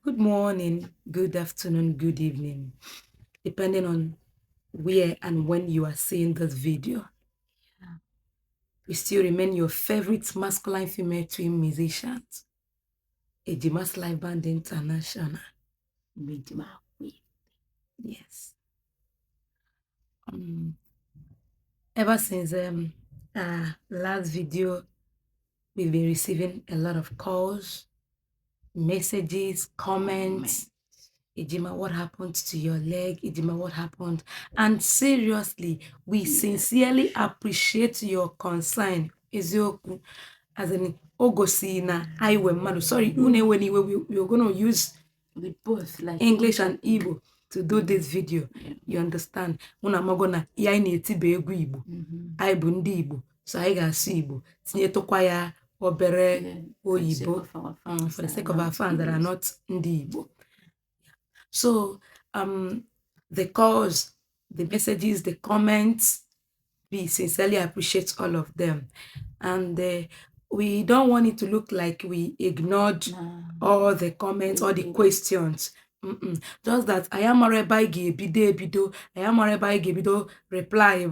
Good morning, good afternoon, good evening, depending on where and when you are seeing this video. We still remain your favorite masculine female twin musicians, Ejima's Live Band International, Umuejima Akwuete. Yes. Ever since our last video, we've been receiving a lot of calls, messages, comments. Ejima, what happened to your leg? Ejima, what happened? And seriously, we sincerely appreciate your concern. Ezioku, as in Ogosi na Iwe Madu. Sorry, we are going to use both like English and Igbo to do this video. You understand? Una magona ya na-etibe egwu Igbo. Anyị bụ ndị Igbo, so anyị ga-asụ Igbo. Tinyetụkwa ya obere oyibo for the sake of our fans that are not ndị Igbo. So the calls, the messages, the comments, we sincerely appreciate all of them. And we don't want it to look like we ignored all the comments or the questions. Just that I am reply reply.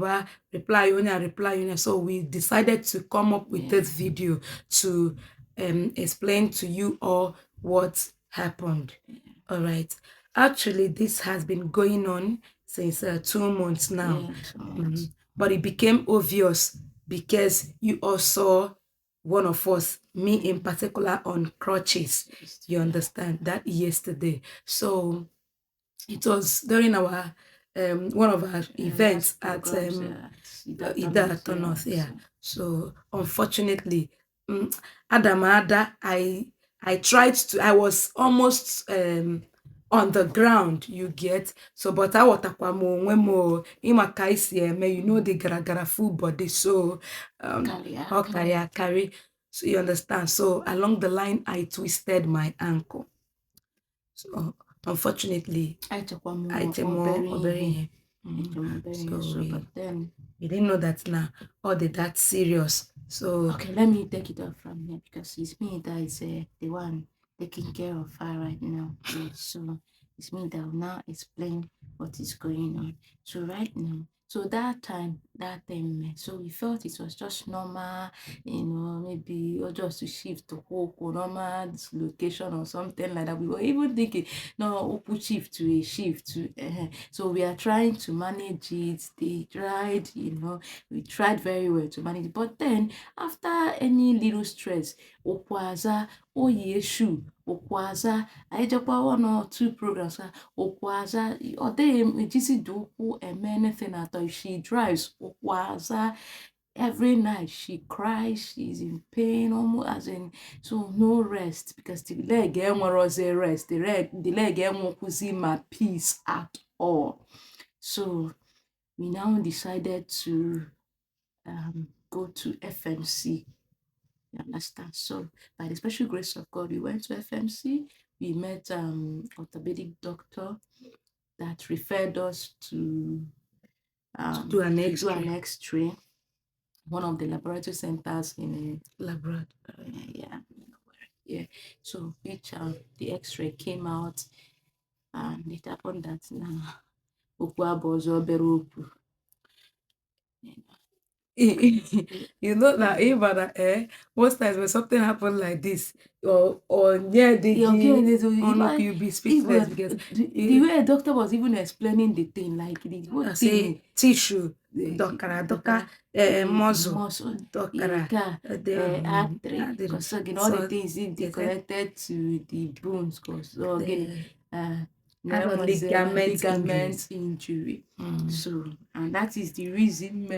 So we decided to come up with this video to explain to you all what happened. All right. Actually, this has been going on since 2 months now. But it became obvious because you all saw one of us, me in particular, on crutches. You understand that yesterday. So it was during our one of our events at Ida. So unfortunately, Adamada, I tried to, I was almost on the ground, you get. So, but I watakwa mo you know the gara full body, so carry. So you understand. So along the line, I twisted my ankle. So unfortunately, I bury so but then we didn't know that now all that serious. So okay, let me take it up from here because it's me that is the one taking care of her right now. So it's me that will now explain what is going on. So right now, so that time, so we felt it was just normal, maybe or just to shift to normal location or something like that. We were even thinking, no, open shift to a shift to. So we are trying to manage it. They tried, we tried very well to manage it. But then after any little stress, okwaza, oyeshu, okwaza, I just 1 or 2 programs, okwaza, or they just do anything at all. She drives, okwaza. Every night she cries, she's in pain, almost as in, so no rest because the leg was a rest, the leg won't my peace at all. So we now decided to go to FMC. You understand? So by the special grace of God, we went to FMC. We met orthopedic doctor that referred us to do an X-ray. One of the laboratory centers in a laboratory. So which the X-ray came out, and it happened that now you know that even most times when something happens like this or near the you'll be speechless because the way a doctor was even explaining the thing, like the whole thing, tissue dokara muscle dokara artery, because again all the things connected to the bones, because again ligament injury. So, and that is the reason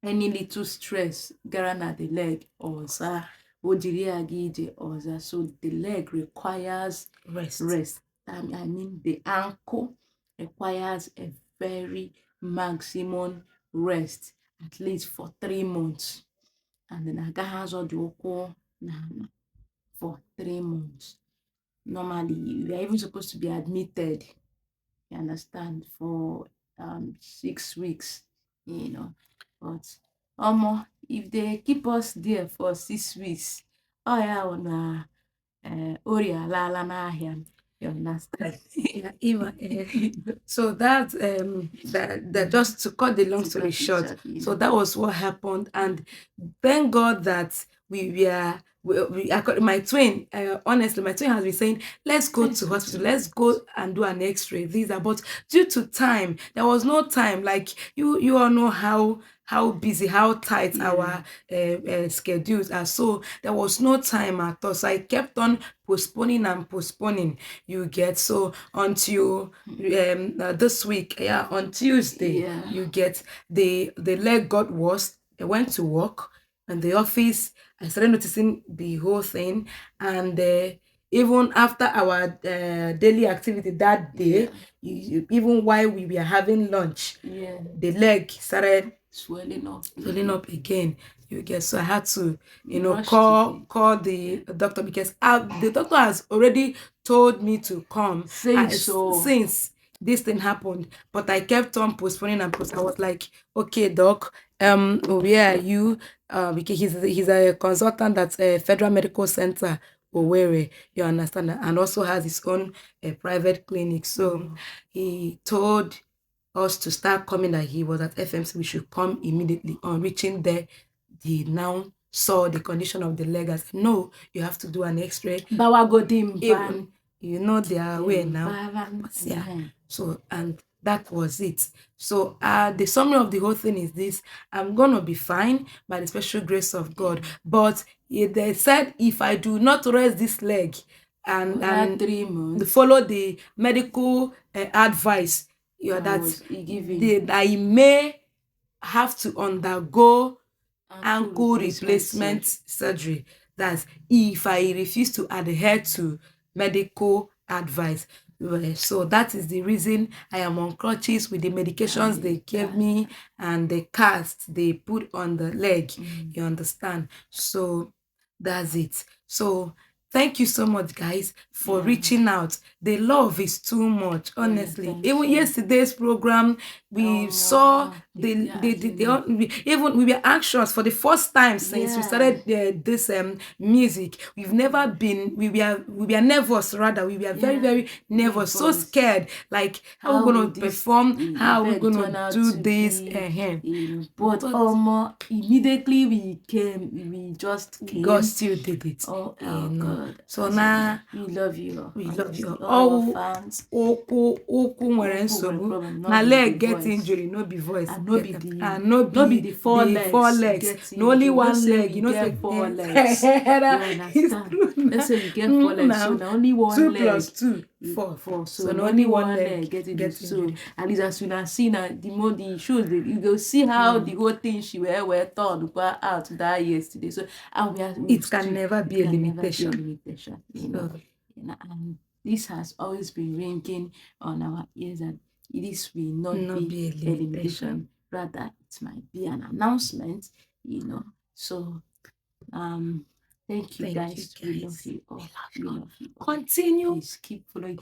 any little stress gara na the leg ọza ojiri aga ije ọza, so the leg requires rest. I mean the ankle requires a very maximum rest, at least for 3 months, and then agaghị azọdị ụkwụ n'ala for 3 months. Normally you are even supposed to be admitted, you understand, for 6 weeks, but if they keep us there for 6 weeks, ori alala n'ahịa. You understand? Yeah, Eva, so that just to cut the long story short, so that was what happened, and thank God that my twin, honestly, my twin has been saying, let's go to hospital, let's go and do an x-ray, but due to time, there was no time. Like you all know how busy, how tight our schedules are, so there was no time at all. So I kept on postponing and postponing, you get. So until this week, on Tuesday, you get, the leg got worse. I went to work in the office. I started noticing the whole thing, and even after our daily activity that day, even while we were having lunch, the leg started swelling up again, you get. So I had to call the doctor, because the doctor has already told me to come since this thing happened, but I kept on postponing and postponing. I was like, okay, doc, where are you? Because he's a consultant at Federal Medical Center Owerri, you understand, and also has his own private clinic. So he told us to start coming, that he was at FMC, we should come immediately. On reaching there, he now saw the condition of the leg. I said, no, you have to do an x-ray. Even, you know, they are aware now. So, and that was it. So the summary of the whole thing is this: I'm gonna be fine by the special grace of God. But they said, if I do not rest this leg and 3 months, follow the medical advice, that I may have to undergo ankle replacement surgery. That's if I refuse to adhere to medical advice. So that is the reason I am on crutches with the medications they gave me and the cast they put on the leg. You understand? So that's it. So thank you so much, guys, for reaching out. The love is too much, honestly. Even yesterday's program, we saw even we were anxious for the first time since we started this music. We've never been. We were nervous. Rather, we were very, very nervous, so scared. Like, how are we going to perform? How are we going to do this? But immediately we came. We just came. God still did it. Oh God. So now we love you. We love you. All fans. Okwu nwere nsogbu. Na leg get injury, no be voice. And no be the four legs. No, only one leg. You know, get 4 legs. It's true. Let's say you get 4 legs. So now only 1 leg. 2 + 2 4. So only one leg get injured. So at least as you now see now, the shows, you go see how the whole thing she were torn out that yesterday. So it can never be a limitation. You know. And this has always been ringing on our ears that this will not be a limitation. Rather, it might be an announcement, you know. So thank you, guys. We love you all. We love you all. Continue. Please keep following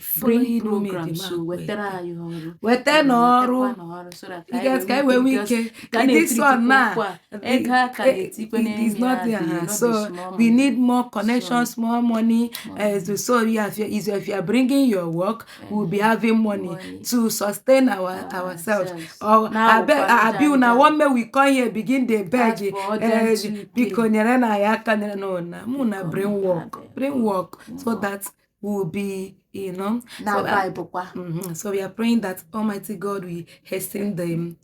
programs. So wetara so that you guys can when we can this one now. It's not there. So we need more connections, more money. So if you are bringing your work, we'll be having money to sustain ourselves. Or I bet now one day we come here begin the beg because Muna bring work so that we'll be, you know. So we are praying that Almighty God will hasten the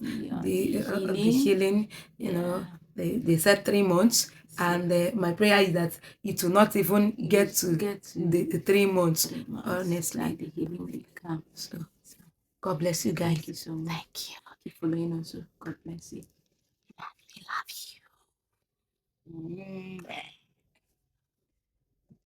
healing, you know. They said 3 months, and my prayer is that it will not even get to the 3 months, honestly. The healing will come. So God bless you guys. Thank you so much. Thank you. Keep following us. God bless you. We love you.